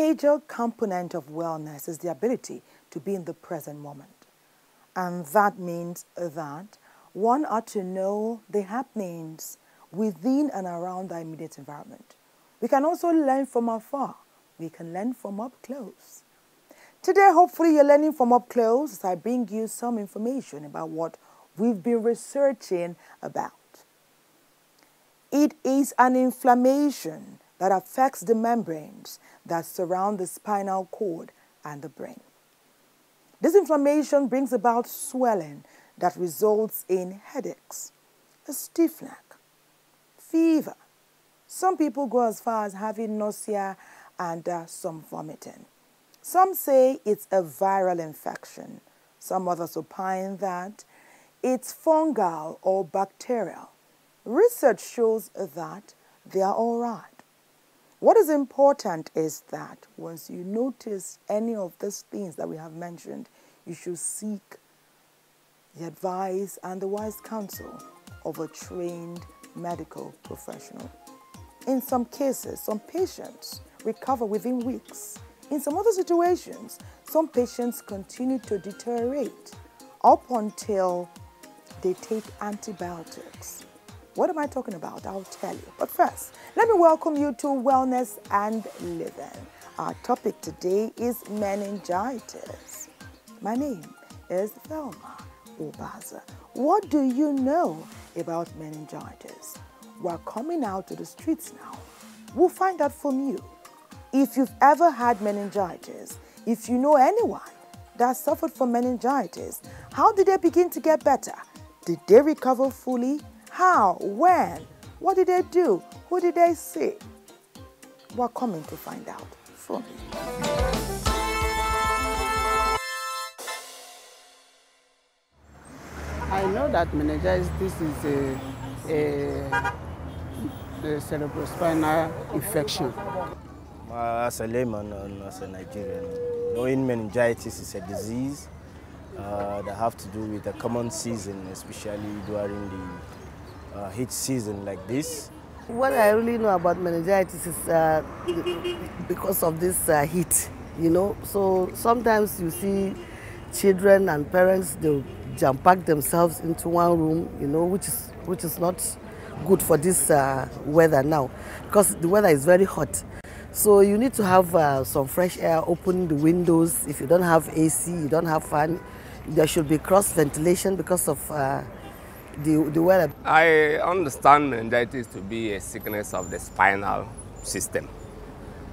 major component of wellness is the ability to be in the present moment. And that means that one ought to know the happenings within and around our immediate environment. We can also learn from afar. We can learn from up close. Today, hopefully, you're learning from up close as I bring you some information about what we've been researching about. It is an inflammation that affects the membranes that surround the spinal cord and the brain. This inflammation brings about swelling that results in headaches, a stiff neck, fever. Some people go as far as having nausea and some vomiting. Some say it's a viral infection. Some others opine that it's fungal or bacterial. Research shows that they are all right. What is important is that once you notice any of these things that we have mentioned, you should seek the advice and the wise counsel of a trained medical professional. In some cases, some patients recover within weeks. In some other situations, some patients continue to deteriorate up until they take antibiotics. What am I talking about? I'll tell you. But first, let me welcome you to Wellness and Living. Our topic today is meningitis. My name is Velma Obaza. What do you know about meningitis? We're coming out to the streets now. We'll find out from you. If you've ever had meningitis, if you know anyone that suffered from meningitis, how did they begin to get better? Did they recover fully? How? When? What did they do? Who did they see? We're coming to find out from you. I know that meningitis is a cerebrospinal infection. As a layman and as a Nigerian, knowing meningitis is a disease that have to do with a common season, especially during the heat season like this. What I really know about meningitis is because of this heat, you know. So sometimes you see children and parents, they'll jam pack themselves into one room, you know, which is not good for this weather now, because the weather is very hot. So you need to have some fresh air, open the windows. If you don't have AC, you don't have fan, there should be cross ventilation because of the weather. I understand meningitis to be a sickness of the spinal system,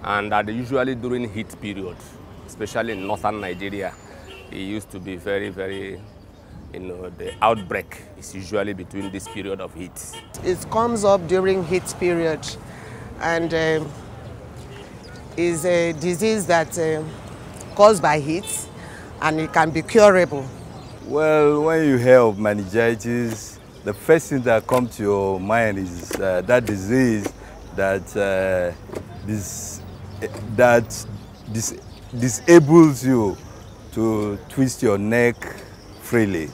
and that usually during heat period, especially in northern Nigeria, it used to be very, the outbreak is usually between this period of heat. It comes up during heat period, and is a disease that caused by heat, and it can be curable. Well, when you hear of meningitis, the first thing that comes to your mind is that disease that disables you to twist your neck freely.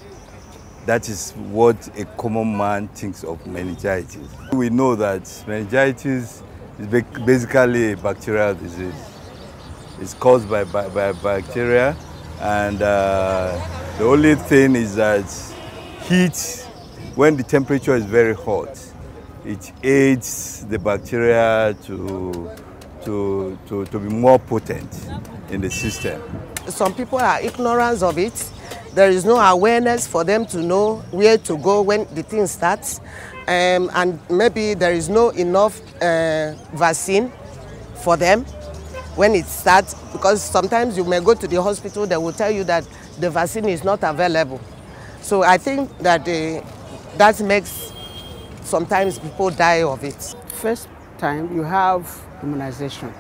That is what a common man thinks of meningitis. We know that meningitis is basically a bacterial disease. It's caused by bacteria, and the only thing is that heat, when the temperature is very hot, it aids the bacteria to be more potent in the system. Some people are ignorant of it. There is no awareness for them to know where to go when the thing starts. And maybe there is no enough vaccine for them when it starts, because sometimes you may go to the hospital, they will tell you that the vaccine is not available. So I think that that makes sometimes people die of it. First time you have immunization.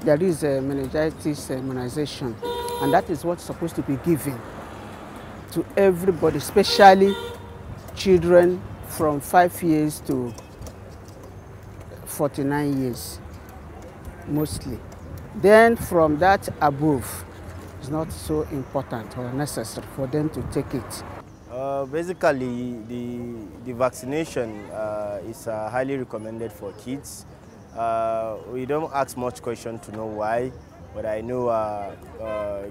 There is a meningitis immunization, and that is what's supposed to be given to everybody, especially children from 5 years to 49 years, mostly. Then from that above, it's not so important or necessary for them to take it. Basically, the vaccination is highly recommended for kids. We don't ask much question to know why, But I know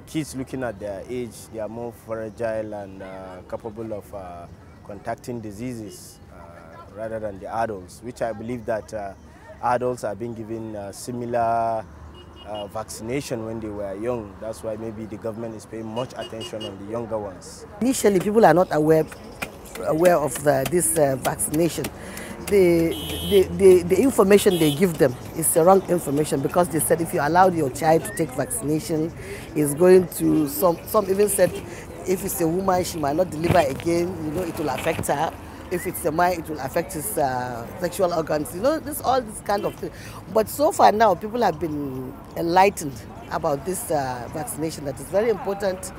kids looking at their age, they are more fragile and capable of contacting diseases rather than the adults, which I believe that adults are being given similar vaccination when they were young. That's why maybe the government is paying much attention on the younger ones. Initially, people are not aware of this vaccination. The information they give them is the wrong information, because they said if you allow your child to take vaccination, it's going to, some even said if it's a woman, she might not deliver again, you know, it will affect her. If it's a man, it will affect his sexual organs, you know, all this kind of thing. But so far now, people have been enlightened about this vaccination, that is very important.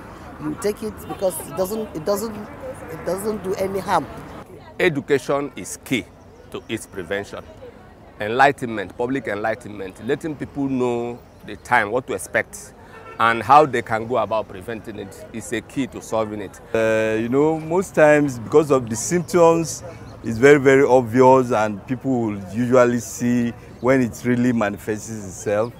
You take it because it doesn't do any harm. Education is key to its prevention. Enlightenment, public enlightenment, letting people know the time, what to expect, and how they can go about preventing it is a key to solving it. You know, most times because of the symptoms, it's very, very obvious, and people will usually see when it really manifests itself.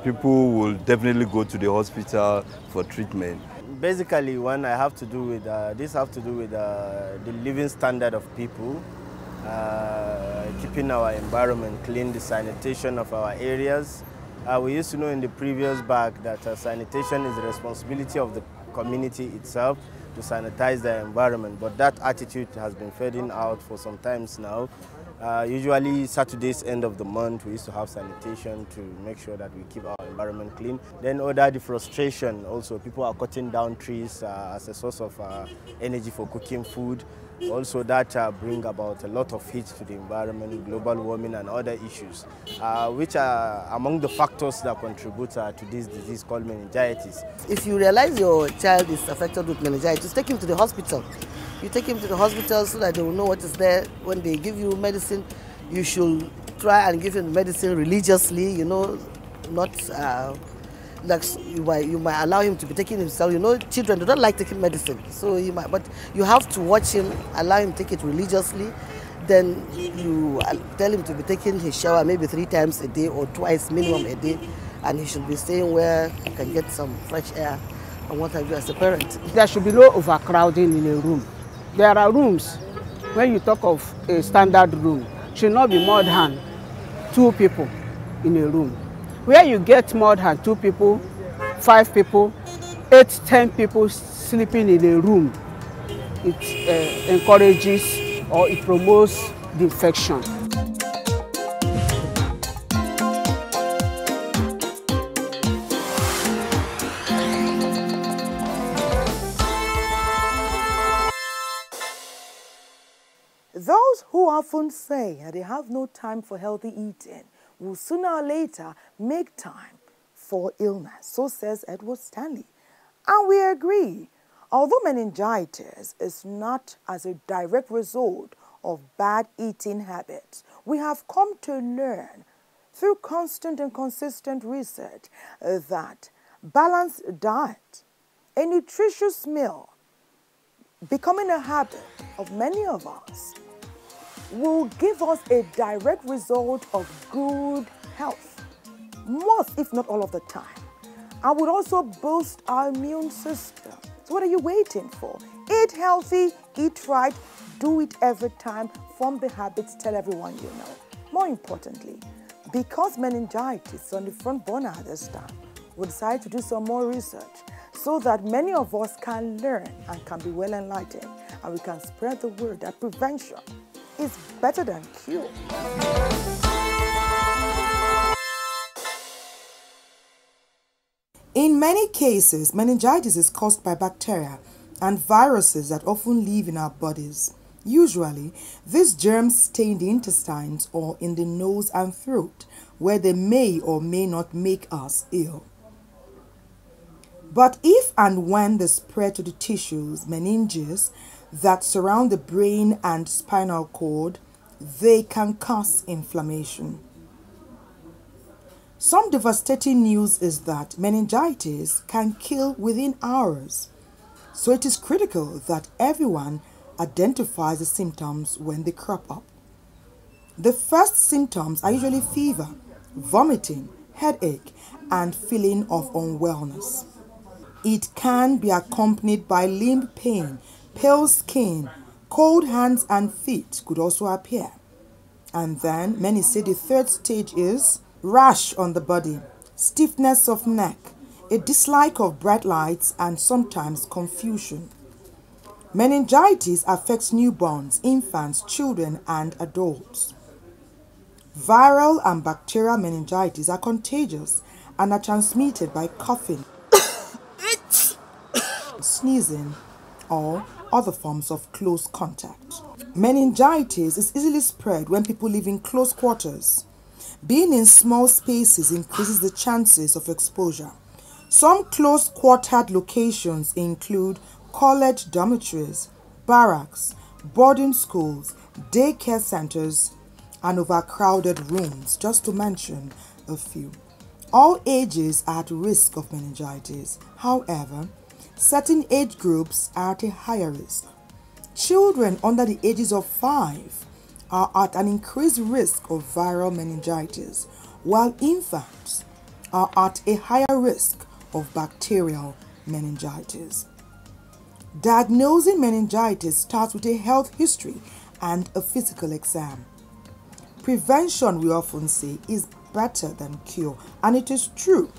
People will definitely go to the hospital for treatment. Basically, one I have to do with this have to do with the living standard of people, keeping our environment clean, the sanitation of our areas. We used to know in the previous back that sanitation is the responsibility of the community itself to sanitize the environment, but that attitude has been fading out for some times now. Usually Saturdays, end of the month, we used to have sanitation to make sure that we keep our environment clean. Then other deforestation also, people are cutting down trees as a source of energy for cooking food. Also that bring about a lot of heat to the environment, global warming and other issues, which are among the factors that contribute to this disease called meningitis. If you realize your child is affected with meningitis, take him to the hospital. You take him to the hospital so that they will know what is there. When they give you medicine, you should try and give him medicine religiously, you know, not like you might allow him to be taking himself. You know, children do not like taking medicine, so but you have to watch him, allow him to take it religiously. Then you tell him to be taking his shower maybe 3 times a day or twice minimum a day, and he should be staying where he can get some fresh air and what have you as a parent. There should be no overcrowding in a room. There are rooms, when you talk of a standard room, should not be more than 2 people in a room. Where you get more than 2 people, 5 people, 8, 10 people sleeping in a room, it encourages or it promotes the infection. Those who often say that they have no time for healthy eating will sooner or later make time for illness, so says Edward Stanley. And we agree. Although meningitis is not as a direct result of bad eating habits, we have come to learn through constant and consistent research that balanced diet, a nutritious meal, becoming a habit of many of us, will give us a direct result of good health, most if not all of the time, and would also boost our immune system. So what are you waiting for? Eat healthy, eat right, do it every time, form the habits, tell everyone you know. More importantly, because meningitis is on the front burner at this time, we decided to do some more research so that many of us can learn and can be well enlightened, and we can spread the word that prevention is better than cure. In many cases, meningitis is caused by bacteria and viruses that often live in our bodies. Usually, these germs stay in the intestines or in the nose and throat, where they may or may not make us ill. But if and when they spread to the tissues, meninges, that surround the brain and spinal cord, they can cause inflammation. Some devastating news is that meningitis can kill within hours. So it is critical that everyone identifies the symptoms when they crop up. The first symptoms are usually fever, vomiting, headache, and feeling of unwellness. It can be accompanied by limb pain, pale skin, cold hands and feet could also appear. And then many say the third stage is rash on the body, stiffness of neck, a dislike of bright lights, and sometimes confusion. Meningitis affects newborns, infants, children, and adults. Viral and bacterial meningitis are contagious and are transmitted by coughing, sneezing, or other forms of close contact. Meningitis is easily spread when people live in close quarters. Being in small spaces increases the chances of exposure. Some close-quartered locations include college dormitories, barracks, boarding schools, daycare centers, and overcrowded rooms, just to mention a few. All ages are at risk of meningitis. However, certain age groups are at a higher risk. Children under the ages of 5 are at an increased risk of viral meningitis, while infants are at a higher risk of bacterial meningitis. Diagnosing meningitis starts with a health history and a physical exam. Prevention, we often say, is better than cure, and it is true.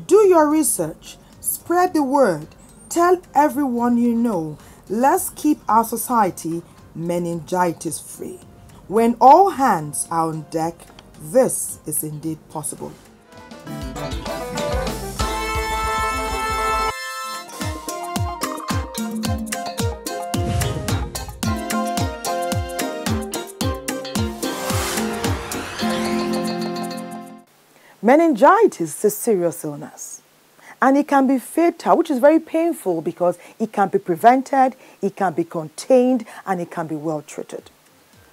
Do your research, spread the word, tell everyone you know. Let's keep our society meningitis free. When all hands are on deck, this is indeed possible. Meningitis is a serious illness, and it can be fatal, which is very painful because it can be prevented, it can be contained, and it can be well treated.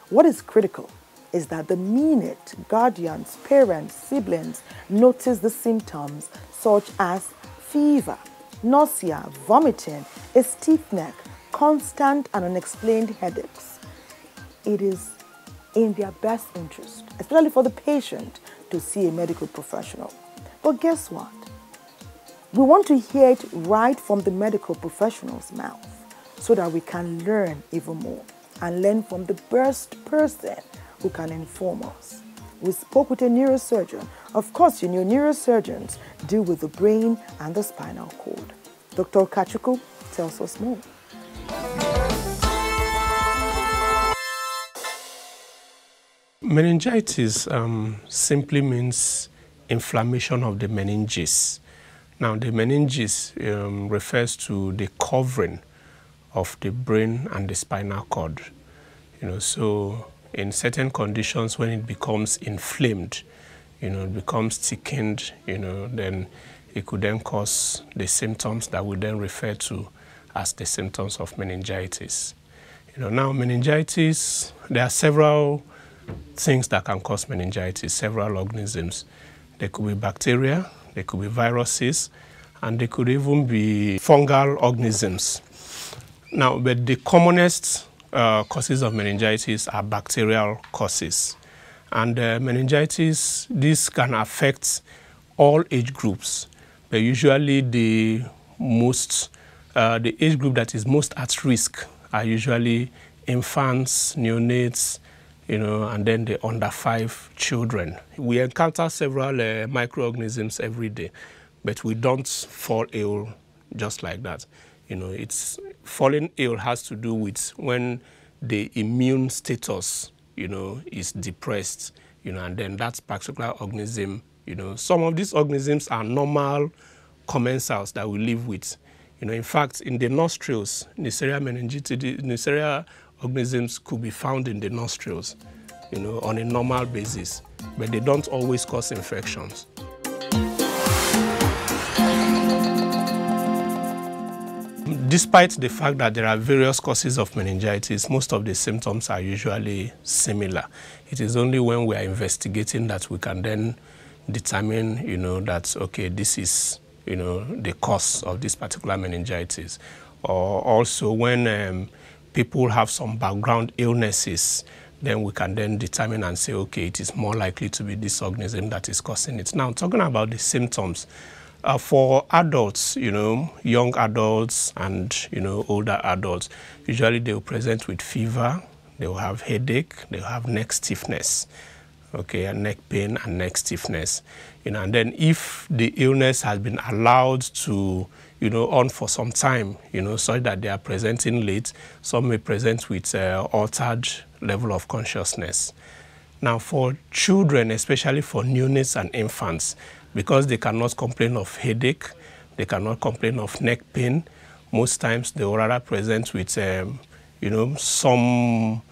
What is critical is that the minute guardians, parents, siblings notice the symptoms such as fever, nausea, vomiting, a stiff neck, constant and unexplained headaches, it is in their best interest, especially for the patient, to see a medical professional. But guess what? We want to hear it right from the medical professional's mouth so that we can learn even more and learn from the best person who can inform us. We spoke with a neurosurgeon. Of course, you know, neurosurgeons deal with the brain and the spinal cord. Dr. Kachuku tells us more. Meningitis simply means inflammation of the meninges. Now, the meninges refers to the covering of the brain and the spinal cord. So in certain conditions, when it becomes inflamed, it becomes thickened, then it could then cause the symptoms that we then refer to as the symptoms of meningitis. Now meningitis, there are several things that can cause meningitis, several organisms. There could be bacteria, there could be viruses, and there could even be fungal organisms. Now, but the commonest causes of meningitis are bacterial causes. And meningitis, this can affect all age groups, but usually the age group that is most at risk are usually infants, neonates, and then the under 5 children. We encounter several microorganisms every day, but we don't fall ill just like that. Falling ill has to do with when the immune status, is depressed, and then that particular organism, some of these organisms are normal commensals that we live with. In fact, in the nostrils, Neisseria organisms could be found in the nostrils, on a normal basis, but they don't always cause infections. Despite the fact that there are various causes of meningitis, most of the symptoms are usually similar. It is only when we are investigating that we can then determine, that, okay, this is, the cause of this particular meningitis. Or also when people have some background illnesses then we can then determine and say, okay, it is more likely to be this organism that is causing it. Now, talking about the symptoms, for adults, young adults and, older adults, usually they will present with fever, they will have headache, they will have neck stiffness, okay, and neck pain and neck stiffness. And then if the illness has been allowed to, on for some time, so that they are presenting late, some may present with altered level of consciousness. Now, for children, especially for neonates and infants, because they cannot complain of headache, they cannot complain of neck pain, most times they will rather present with, some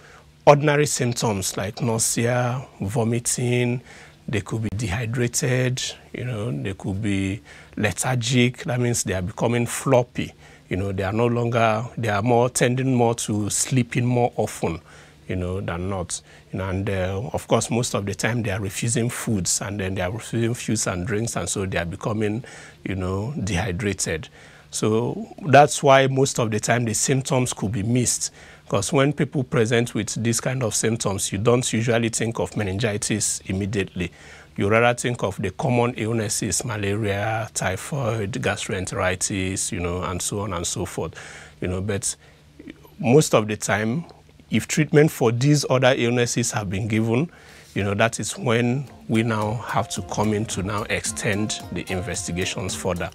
ordinary symptoms like nausea, vomiting. They could be dehydrated, they could be lethargic. That means they are becoming floppy. They are no longer, they are more tending more to sleeping more often, than not. And of course, most of the time they are refusing foods, and then they are refusing foods and drinks, and so they are becoming, dehydrated. So that's why most of the time the symptoms could be missed. Because when people present with this kind of symptoms, you don't usually think of meningitis immediately. You rather think of the common illnesses, malaria, typhoid, gastroenteritis, and so on and so forth. But most of the time, if treatment for these other illnesses have been given, that is when we now have to come in to now extend the investigations further.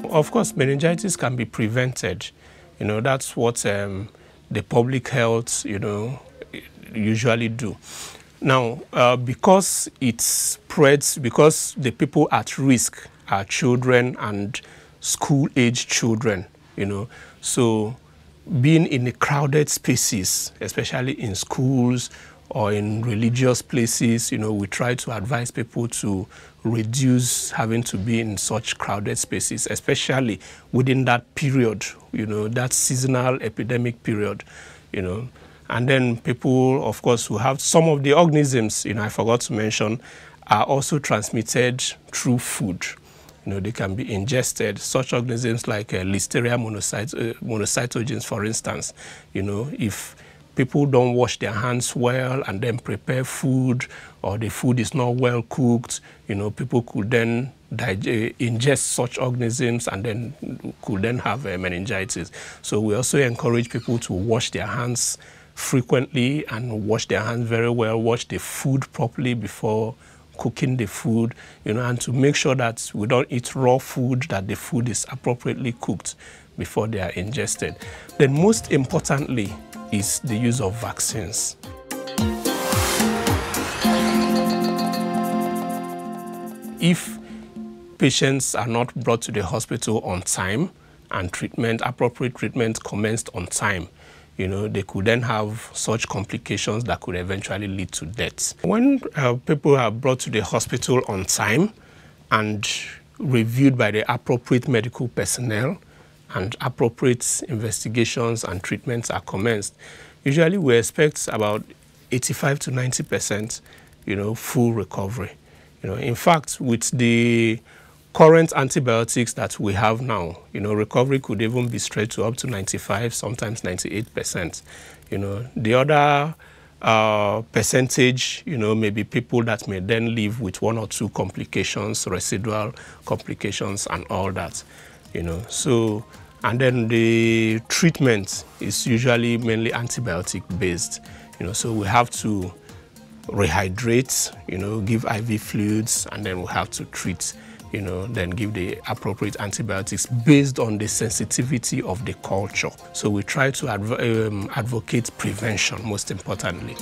Of course, meningitis can be prevented. That's what the public health, usually do. Now, because it spreads, because the people at risk are children and school-age children, so being in the crowded spaces, especially in schools or in religious places, we try to advise people to reduce having to be in such crowded spaces, especially within that period, that seasonal epidemic period, And then people, of course, who have some of the organisms, I forgot to mention, are also transmitted through food. They can be ingested. Such organisms like Listeria monocytogenes, for instance, if people don't wash their hands well and then prepare food, or the food is not well cooked, people could then ingest such organisms and then could then have meningitis. So we also encourage people to wash their hands frequently and wash their hands very well, wash the food properly before cooking the food, and to make sure that we don't eat raw food, that the food is appropriately cooked before they are ingested. Then most importantly is the use of vaccines. If patients are not brought to the hospital on time and appropriate treatment commenced on time, they could then have such complications that could eventually lead to death. When people are brought to the hospital on time and reviewed by the appropriate medical personnel and appropriate investigations and treatments are commenced, usually we expect about 85 to 90%, full recovery. In fact, with the current antibiotics that we have now, recovery could even be stretched to up to 95, sometimes 98%. The other percentage, may be people that may then live with one or two complications, residual complications and all that, So, and then the treatment is usually mainly antibiotic based, so we have to rehydrate, give IV fluids, and then we have to treat, then give the appropriate antibiotics based on the sensitivity of the culture. So we try to advocate prevention, most importantly.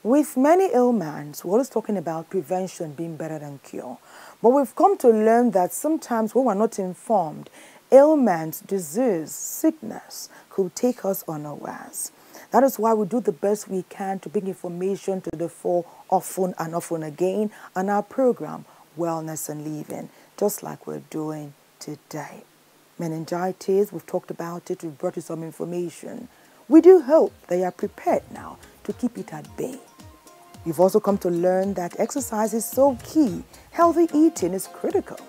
With many ailments, we're always talking about prevention being better than cure. But we've come to learn that sometimes when we're not informed, ailments, disease, sickness could take us unawares. That is why we do the best we can to bring information to the fore often and often again on our program, Wellness and Living, just like we're doing today. Meningitis, we've talked about it, we've brought you some information. We do hope that you are prepared now to keep it at bay. You've also come to learn that exercise is so key. Healthy eating is critical.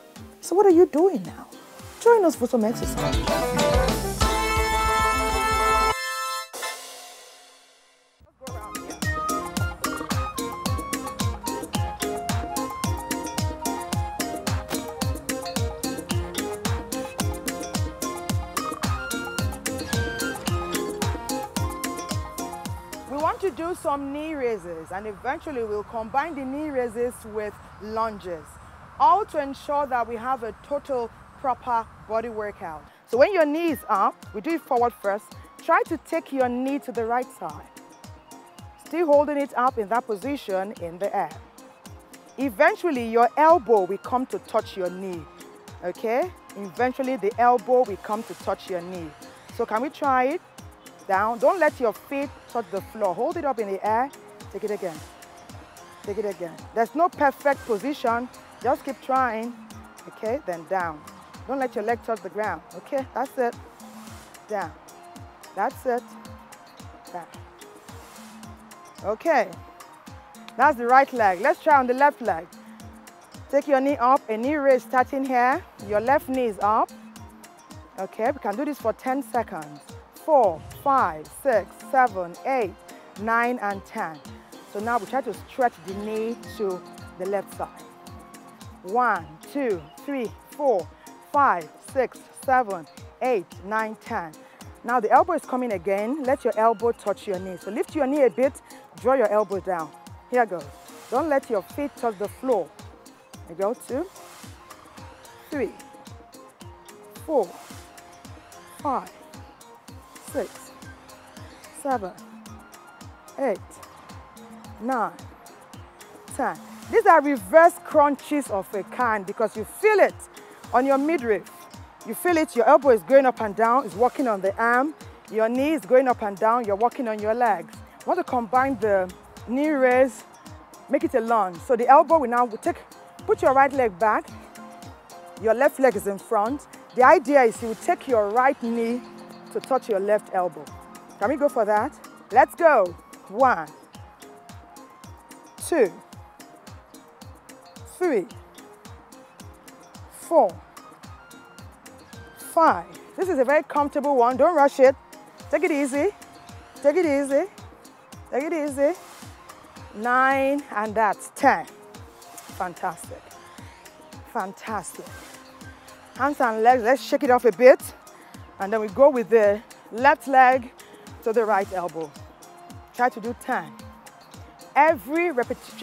So what are you doing now? Join us for some exercise. We want to do some knee raises, and eventually we'll combine the knee raises with lunges, all to ensure that we have a total proper body workout. So when your knee is up, we do it forward first. Try to take your knee to the right side, still holding it up in that position in the air. Eventually your elbow will come to touch your knee, okay? Eventually the elbow will come to touch your knee. So can we try it? Down. Don't let your feet touch the floor. Hold it up in the air. Take it again. Take it again. There's no perfect position. Just keep trying. Okay, then down. Don't let your leg touch the ground. Okay, that's it. Down. That's it. Down. Okay, that's the right leg. Let's try on the left leg. Take your knee up, a knee raise starting here. Your left knee is up. Okay, we can do this for 10 seconds. 4, 5, 6, 7, 8, 9, and 10. So now we try to stretch the knee to the left side. 1, 2, 3, 4, 5, 6, 7, 8, 9, 10. Now the elbow is coming again. Let your elbow touch your knee. So lift your knee a bit, draw your elbow down. Here goes. Don't let your feet touch the floor. Here we go. 2, 3, 4, 5, 6, 7, 8, 9, 10. These are reverse crunches of a kind because you feel it on your midriff. You feel it, your elbow is going up and down, it's working on the arm. Your knee is going up and down, you're working on your legs. You want to combine the knee raise, make it a lunge. So the elbow will now put your right leg back, your left leg is in front. The idea is you will take your right knee to touch your left elbow. Can we go for that? Let's go. 1, 2, 3, 4, 5. This is a very comfortable one. Don't rush it. Take it easy. Take it easy. Take it easy. 9, and that's 10. Fantastic. Fantastic. Hands and legs, let's shake it off a bit. And then we go with the left leg to the right elbow. Try to do 10. Every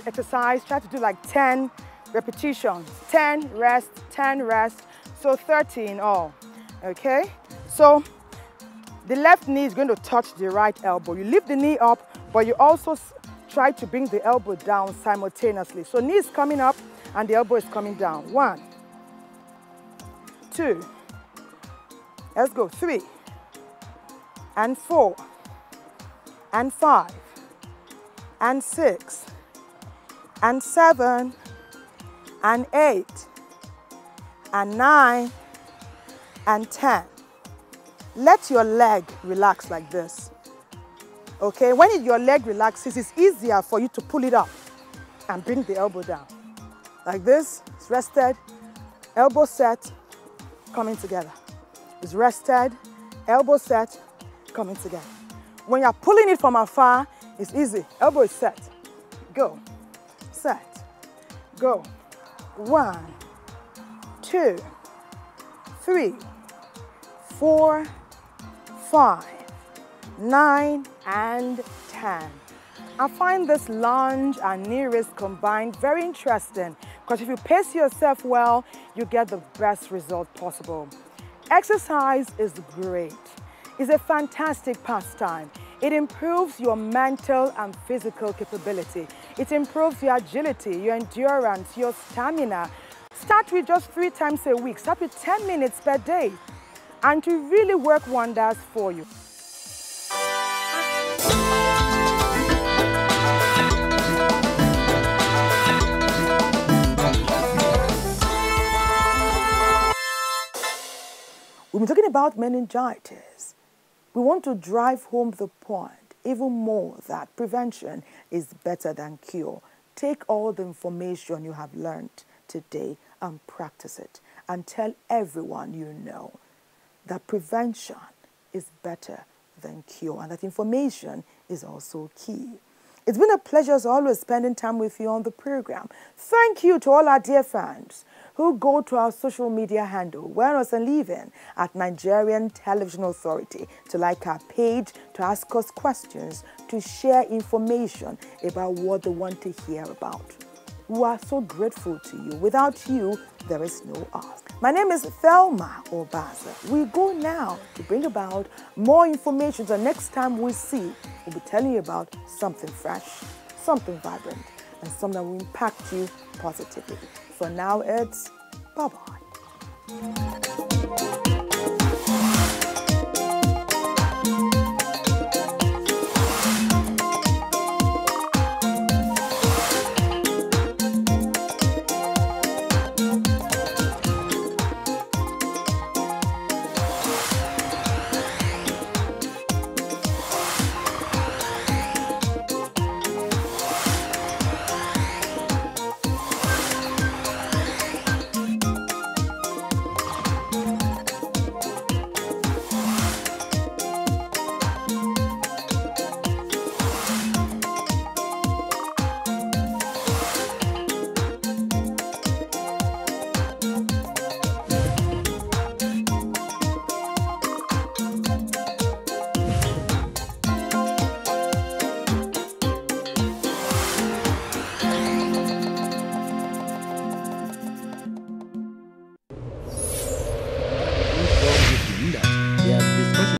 exercise, try to do like 10 repetitions. 10, rest, 10, rest. So 30 in all, okay? So the left knee is going to touch the right elbow. You lift the knee up, but you also try to bring the elbow down simultaneously. So knee is coming up and the elbow is coming down. 1, 2, let's go. 3, and 4, and 5, and 6, and 7, and 8, and 9, and 10. Let your leg relax like this. Okay, when your leg relaxes, it's easier for you to pull it up and bring the elbow down. Like this, it's rested, elbow set, coming together. It's rested, elbow set, coming together. When you're pulling it from afar, it's easy. Elbow is set. Go. Set. Go. 1, 2, 3, 4, 5, 9, and 10. I find this lunge and knee raise combined very interesting because if you pace yourself well, you get the best result possible. Exercise is great. It's a fantastic pastime. It improves your mental and physical capability. It improves your agility, your endurance, your stamina. Start with just 3 times a week. Start with 10 minutes per day and to really work wonders for you. We've been talking about meningitis. We want to drive home the point even more that prevention is better than cure. Take all the information you have learned today and practice it, and tell everyone you know that prevention is better than cure, and that information is also key. It's been a pleasure as always spending time with you on the program. Thank you to all our dear fans who go to our social media handle, Wear Us and Living at Nigerian Television Authority, to like our page, to ask us questions, to share information about what they want to hear about. We are so grateful to you. Without you, there is no us. My name is Thelma Obaza. We go now to bring about more information, so next time we see, we'll be telling you about something fresh, something vibrant, and something that will impact you positively. For now, it's bye-bye.